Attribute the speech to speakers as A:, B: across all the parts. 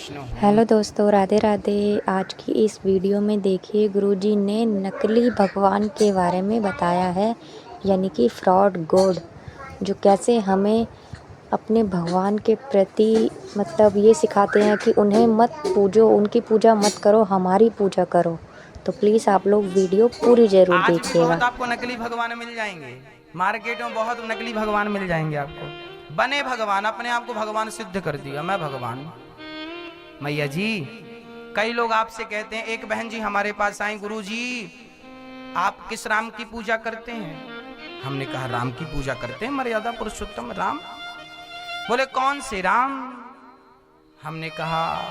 A: Krishna.
B: Hello दोस्तों, राधे राधे। आज की इस वीडियो में देखिए गुरुजी ने नकली भगवान के बारे में बताया है, यानी कि फ्रॉड गॉड, जो कैसे हमें अपने भगवान के प्रति मतलब ये सिखाते हैं कि उन्हें मत पूजो, उनकी पूजा मत करो, हमारी पूजा करो। तो प्लीज़ आप लोग वीडियो पूरी ज़रूर
A: आज भी
B: देखिएगा।
A: बहुत आपको नकली भगवान मिल जाएंगे, मार्केट में बहुत नकली भगवान मिल जाएंगे आपको। बने भगवान, अपने आप को भगवान सिद्ध कर दिया, मैं भगवान। मैया जी, कई लोग आपसे कहते हैं, एक बहन जी हमारे पास आई, गुरु जी आप किस राम की पूजा करते हैं? हमने कहा राम की पूजा करते हैं, मर्यादा पुरुषोत्तम राम। बोले कौन से राम? हमने कहा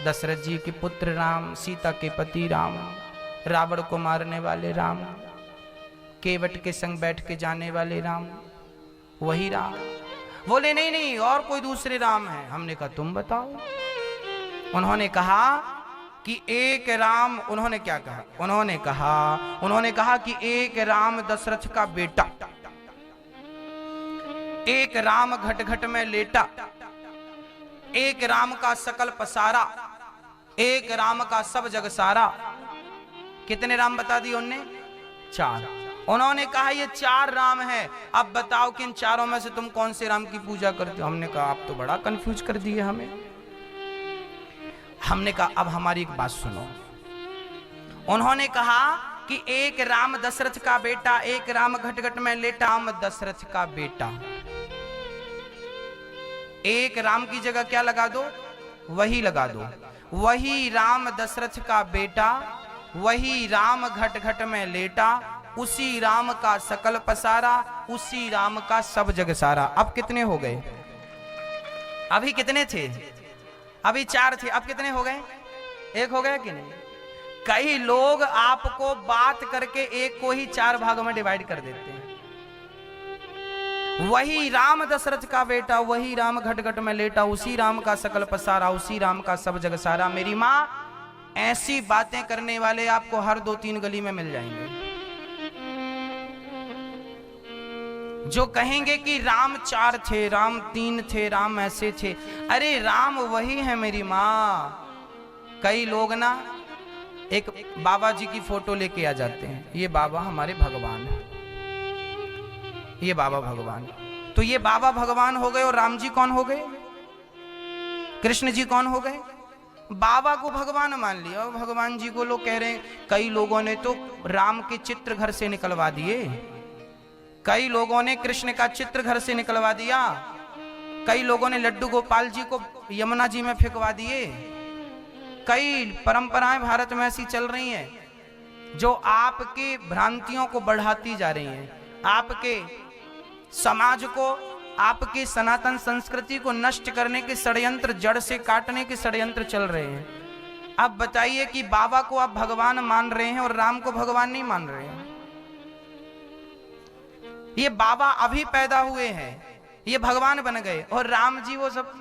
A: दशरथ जी के पुत्र राम, सीता के पति राम, रावण को मारने वाले राम, केवट के संग बैठ के जाने वाले राम, वही राम। बोले नहीं नहीं, और कोई दूसरे राम है। हमने कहा तुम बताओ। उन्होंने कहा कि एक राम, उन्होंने क्या कहा? उन्होंने कहा कि एक राम दशरथ का बेटा, एक राम घट घट में लेटा, एक राम का सकल पसारा, एक राम का सब जग सारा। कितने राम बता दिए उनने? 4। उन्होंने कहा ये 4 राम है, अब बताओ कि इन चारों में से तुम कौन से राम की पूजा करते हो? हमने कहा आप तो बड़ा कंफ्यूज कर दिए हमें। हमने कहा अब हमारी एक बात सुनो। उन्होंने कहा कि एक राम दशरथ का बेटा, एक राम घट घट में लेटा, राम दशरथ का बेटा। एक राम की जगह क्या लगा दो? वही लगा दो। वही राम दशरथ का बेटा, वही राम घट घट में लेटा, उसी राम का सकल पसारा, उसी राम का सब जग सारा। अब कितने हो गए? अभी कितने थे? अभी 4 थे, अब कितने हो गए? 1 हो गया कि नहीं? कई लोग आपको बात करके एक को ही 4 भागों में डिवाइड कर देते हैं। वही राम दशरथ का बेटा, वही राम घट घट में लेटा, उसी राम का सकल पसारा, उसी राम का सब जग सारा। मेरी माँ, ऐसी बातें करने वाले आपको हर 2-3 गली में मिल जाएंगे, जो कहेंगे कि राम 4 थे, राम 3 थे, राम ऐसे थे। अरे राम वही है मेरी माँ। कई लोग ना एक बाबा जी की फोटो लेके आ जाते हैं, ये बाबा हमारे भगवान है, ये बाबा भगवान। तो ये बाबा भगवान हो गए और राम जी कौन हो गए? कृष्ण जी कौन हो गए? बाबा को भगवान मान लिया और भगवान जी को लोग कह रहे हैं। कई लोगों ने तो राम के चित्र घर से निकलवा दिए, कई लोगों ने कृष्ण का चित्र घर से निकलवा दिया, कई लोगों ने लड्डू गोपाल जी को यमुना जी में फेंकवा दिए। कई परंपराएं भारत में ऐसी चल रही हैं जो आपकी भ्रांतियों को बढ़ाती जा रही हैं, आपके समाज को, आपकी सनातन संस्कृति को नष्ट करने के षड्यंत्र, जड़ से काटने के षड्यंत्र चल रहे हैं। अब बताइए कि बाबा को आप भगवान मान रहे हैं और राम को भगवान नहीं मान रहे हैं। ये बाबा अभी पैदा हुए हैं, ये भगवान बन गए और राम जी वो सब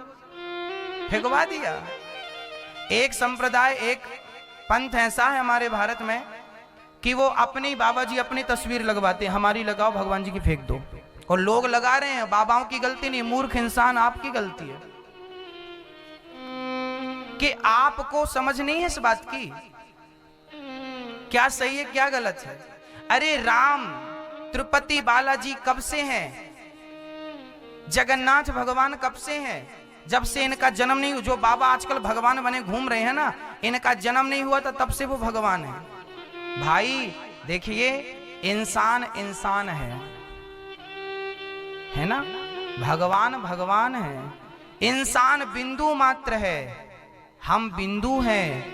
A: फेंकवा दिया। एक संप्रदाय, एक पंथ ऐसा है हमारे भारत में कि वो अपनी बाबा जी अपनी तस्वीर लगवाते हैं, हमारी लगाओ, भगवान जी की फेंक दो। और लोग लगा रहे हैं, बाबाओं की गलती नहीं, मूर्ख इंसान आपकी गलती है कि आपको समझ नहीं है इस बात की क्या सही है क्या गलत है। अरे राम तिरुपति बालाजी कब से हैं? जगन्नाथ भगवान कब से हैं? जब से इनका जन्म नहीं हुआ। जो बाबा आजकल भगवान बने घूम रहे हैं ना, इनका जन्म नहीं हुआ था तब से वो भगवान है। भाई देखिए, इंसान इंसान है ना, भगवान भगवान है, इंसान बिंदु मात्र है, हम बिंदु हैं,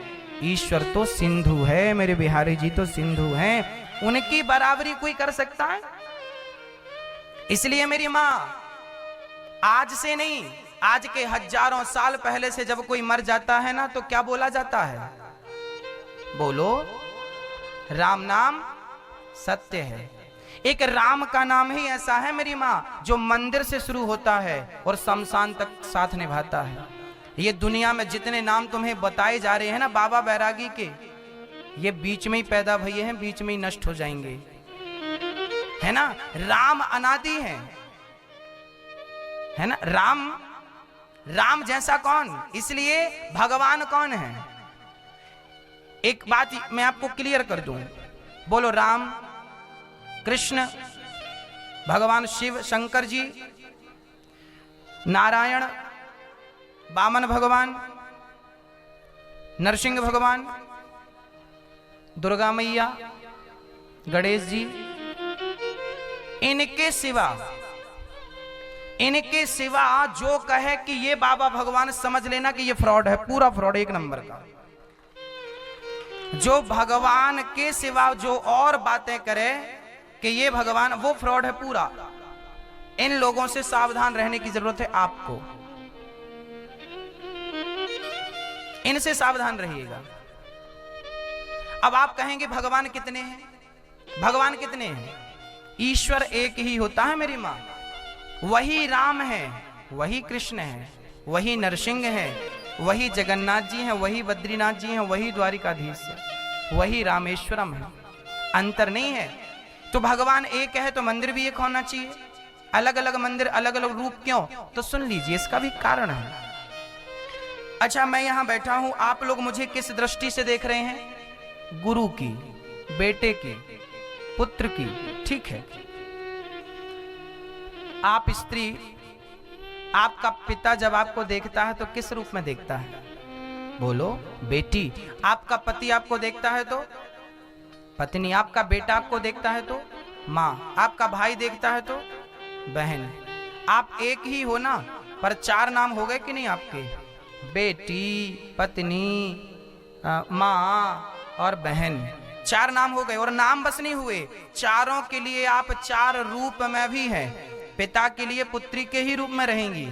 A: ईश्वर तो सिंधु है, मेरे बिहारी जी तो सिंधु हैं, उनकी बराबरी कोई कर सकता है? इसलिए मेरी माँ, आज से नहीं, आज के हजारों साल पहले से जब कोई मर जाता है ना, तो क्या बोला जाता है? बोलो, राम नाम सत्य है। एक राम का नाम ही ऐसा है मेरी माँ, जो मंदिर से शुरू होता है और शमशान तक साथ निभाता है। ये दुनिया में जितने नाम तुम्हें बताए जा रहे हैं ना बाबा बैरागी के, ये बीच में ही पैदा भइए हैं, बीच में ही नष्ट हो जाएंगे, है ना। राम अनादि है ना। राम जैसा कौन? इसलिए भगवान कौन है? एक बात मैं आपको क्लियर कर दूं, बोलो राम, कृष्ण, भगवान शिव शंकर जी, नारायण, वामन भगवान, नरसिंह भगवान, दुर्गा मैया, गणेश जी, इनके सिवा जो कहे कि ये बाबा भगवान, समझ लेना कि ये फ्रॉड है, पूरा फ्रॉड, एक नंबर का। जो भगवान के सिवा जो और बातें करे कि ये भगवान, वो फ्रॉड है पूरा। इन लोगों से सावधान रहने की जरूरत है आपको, इनसे सावधान रहिएगा। अब आप कहेंगे भगवान कितने हैं? भगवान कितने हैं? ईश्वर एक ही होता है मेरी मां। वही राम है, वही कृष्ण है, वही नरसिंह है, वही जगन्नाथ जी हैं, वही बद्रीनाथ जी हैं, वही द्वारिकाधीश है, वही रामेश्वरम है, अंतर नहीं है। तो भगवान एक है तो मंदिर भी एक होना चाहिए। अलग अलग मंदिर, अलग अलग रूप क्यों? तो सुन लीजिए, इसका भी कारण है। अच्छा, मैं यहां बैठा हूं, आप लोग मुझे किस दृष्टि से देख रहे हैं? गुरु की, बेटे की, पुत्र की, ठीक है। आप स्त्री, आपका पिता जब आपको देखता है तो किस रूप में देखता है? बोलो बेटी। आपका पति आपको देखता है तो पत्नी, आपका बेटा आपको देखता है तो माँ, आपका भाई देखता है तो बहन। आप एक ही हो ना, पर चार नाम हो गए कि नहीं आपके? बेटी, पत्नी, माँ और बहन, चार नाम हो गए। और नाम बस नहीं हुए, चारों के लिए आप चार रूप में भी हैं। पिता के लिए पुत्री के ही रूप में रहेंगी,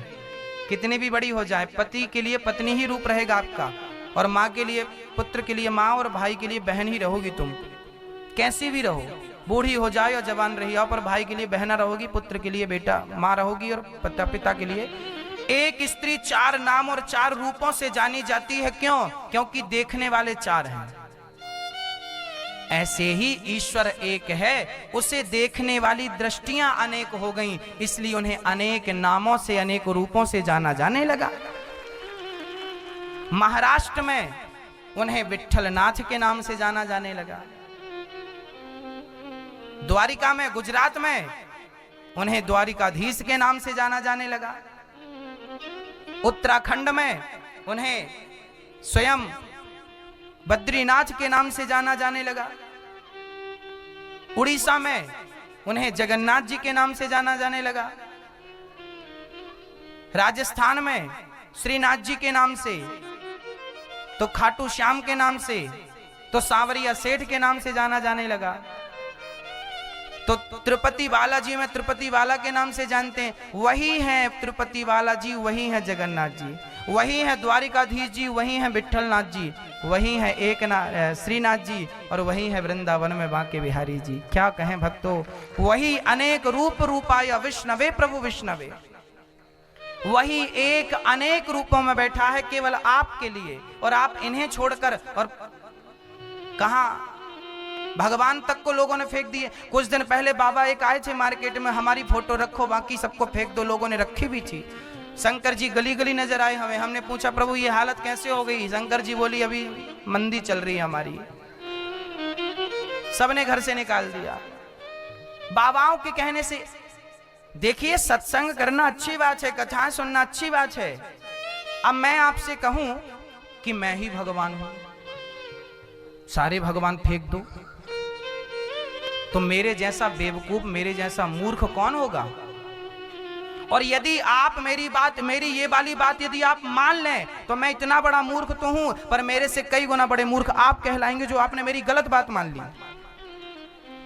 A: कितनी भी बड़ी हो जाए। पति के लिए पत्नी ही रूप रहेगा आपका, और माँ के लिए, पुत्र के लिए माँ, और भाई के लिए बहन ही रहोगी तुम। कैसी भी रहो, बूढ़ी हो जाए और जवान रही हो, पर भाई के लिए बहना रहोगी, पुत्र के लिए बेटा माँ रहोगी, और पिता के लिए। एक स्त्री चार नाम और चार रूपों से जानी जाती है। क्यों? क्योंकि देखने वाले चार हैं। ऐसे ही ईश्वर एक है, उसे देखने वाली दृष्टियां अनेक हो गईं, इसलिए उन्हें अनेक नामों से, अनेक रूपों से जाना जाने लगा। महाराष्ट्र में उन्हें विट्ठलनाथ के नाम से जाना जाने लगा। द्वारिका में, गुजरात में उन्हें द्वारिकाधीश के नाम से जाना जाने लगा। उत्तराखंड में उन्हें स्वयं बद्रीनाथ के नाम से जाना जाने लगा। उड़ीसा में उन्हें जगन्नाथ जी के नाम से जाना जाने लगा। राजस्थान में श्रीनाथ जी के नाम से, तो खाटू श्याम के नाम से, तो सांवरिया सेठ के नाम से जाना जाने लगा। तो तिरुपति बालाजी में तिरुपति बाला के नाम से जानते हैं। वही है तिरुपति बालाजी, वही है जगन्नाथ जी, वही है द्वारिकाधीश जी, वही है विट्ठलनाथ जी, वही है श्रीनाथ जी, और वही है वृंदावन में बांके बिहारी जी। क्या कहें भक्तों, वही अनेक रूप रूपाय विष्णवे प्रभु विष्णवे। वही एक अनेक रूपों में बैठा है केवल आपके लिए, और आप इन्हें छोड़कर और कहां भगवान तक को लोगों ने फेंक दिए। कुछ दिन पहले बाबा एक आए थे मार्केट में, हमारी फोटो रखो बाकी सबको फेंक दो, लोगों ने रखी भी थी। शंकर जी गली गली नजर आए हमें। हमने पूछा प्रभु ये हालत कैसे हो गई? शंकर जी बोली अभी मंदी चल रही है हमारी, सबने घर से निकाल दिया। बाबाओं के कहने से देखिए, सत्संग करना अच्छी बात है, कथाएं सुनना अच्छी बात है। अब मैं आपसे कहूं कि मैं ही भगवान हूं, सारे भगवान फेंक दो, तो मेरे जैसा बेवकूफ, मेरे जैसा मूर्ख कौन होगा? और यदि आप मेरी बात, मेरी ये वाली बात यदि आप मान लें, तो मैं इतना बड़ा मूर्ख तो हूं, पर मेरे से कई गुना बड़े मूर्ख आप कहलाएंगे जो आपने मेरी गलत बात मान ली।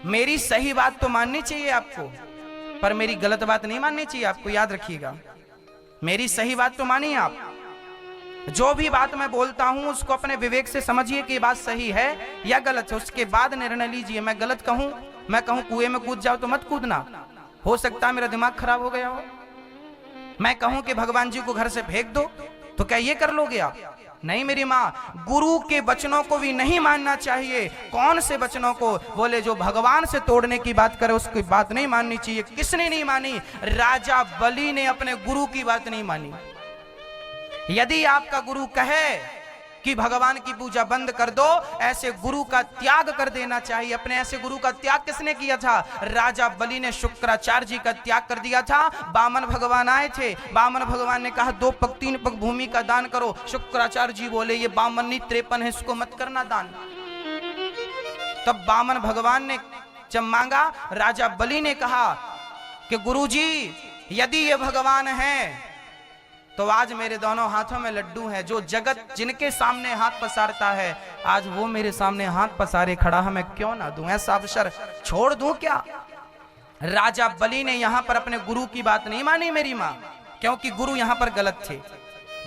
A: मेरी सही बात तो माननी चाहिए आपको, पर मेरी गलत बात नहीं माननी चाहिए आपको। याद रखिएगा, मेरी सही बात तो मानिए आप। जो भी बात मैं बोलता हूं उसको अपने विवेक से समझिए कि बात सही है या गलत है, उसके बाद निर्णय लीजिए। मैं गलत कहूं, मैं कहूं कुएं में कूद जाओ तो मत कूदना, हो सकता है मेरा दिमाग खराब हो गया हो। मैं कहूं कि भगवान जी को घर से फेंक दो, तो क्या ये कर लोगे आप? नहीं मेरी माँ, गुरु के वचनों को भी नहीं मानना चाहिए। कौन से वचनों को? बोले जो भगवान से तोड़ने की बात करे उसकी बात नहीं माननी चाहिए। किसने नहीं मानी? राजा बलि ने अपने गुरु की बात नहीं मानी। यदि आपका गुरु कहे कि भगवान की पूजा बंद कर दो, ऐसे गुरु का त्याग कर देना चाहिए। अपने ऐसे गुरु का त्याग किसने किया था? राजा बलि ने शुक्राचार्य जी का त्याग कर दिया था। वामन भगवान आए थे, वामन भगवान ने कहा 2 पग 3 पग भूमि का दान करो। शुक्राचार्य जी बोले ये वामन 53 है, इसको मत करना दान। तब वामन भगवान ने जब मांगा, राजा बलि ने कहा कि गुरुजी यदि ये भगवान है तो आज मेरे दोनों हाथों में लड्डू हैं। जो जगत जिनके सामने हाथ पसारता है, आज वो मेरे सामने हाथ पसारे खड़ा है, मैं क्यों ना दूं? ऐसा अवसर छोड़ दूं क्या? राजा बलि ने यहां पर अपने गुरु की बात नहीं मानी मेरी मां, क्योंकि गुरु यहां पर गलत थे।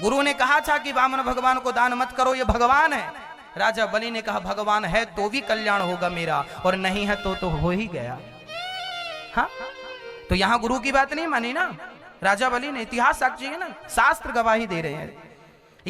A: गुरु ने कहा था कि वामन भगवान को दान मत करो, ये भगवान है। राजा बलि ने कहा भगवान है तो भी कल्याण होगा मेरा, और नहीं है तो हो ही गया। हाँ, तो यहां गुरु की बात नहीं मानी ना राजा बलि ने। इतिहास साक्षी है ना, शास्त्र गवाही दे रहे हैं।